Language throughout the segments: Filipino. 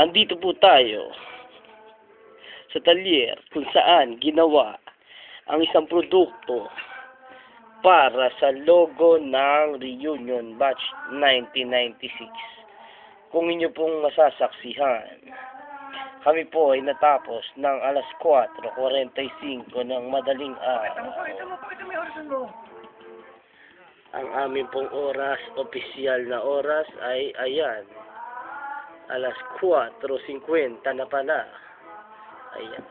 Andito po tayo sa talyer kung saan ginawa ang isang produkto para sa logo ng Reunion Batch 1996. Kung inyo pong masasaksihan, kami po ay natapos ng alas 4:45 ng madaling araw. Pakita mo yung orasan mo. Ang aming pong oras, opisyal na oras ay ayan. Alas 4:50 na pala. Ayan.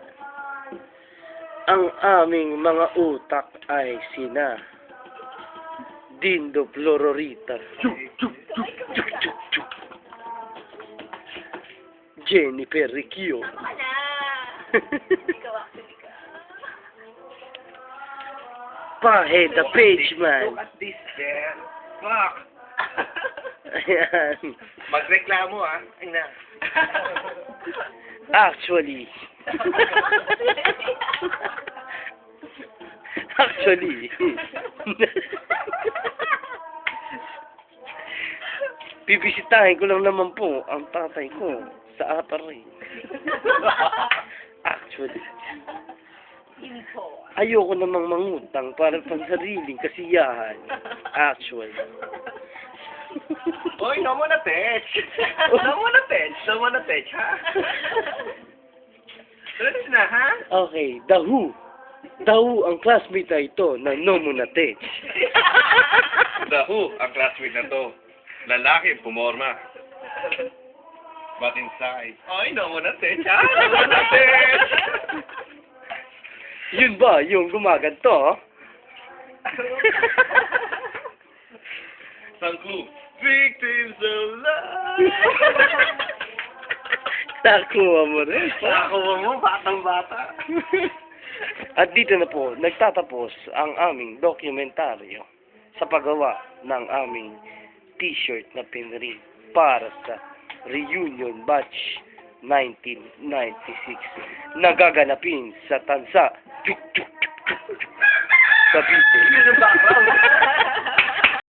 Ang aming mga utak ay sina Dindo Flororita, Jennifer Riccio, Paheda Pageman. Look at this, there. Fuck! Ayan. Magreklamo, ah. Ay na. Actually, bibisitahin ko lang naman po ang tatay ko sa Aparay. Actually, ayoko namang mangutang para pansariling kasiyahan. Actually. Hoy, no mo na, Tech. No mo na, Tech. No mo na, Tech, ha? Tulis na, ha? Okay, The Who. The Who ang classmate na ito na No Munatech. The Who, ang classmate na to. Lalaki, pumorma. But inside. Hoy, no mo na, Tech, ha? No mo na, Tech. Yun ba yung gumaganto? Sangku, victims of love. Nakuha mo rin. Nakakuha mo, batang-bata. At dito na po, nagtatapos ang aming dokumentaryo sa paggawa ng aming t-shirt na pinrint para sa Reunion Batch 1996 na gaganapin sa Tansa Cavite. Yun ang background.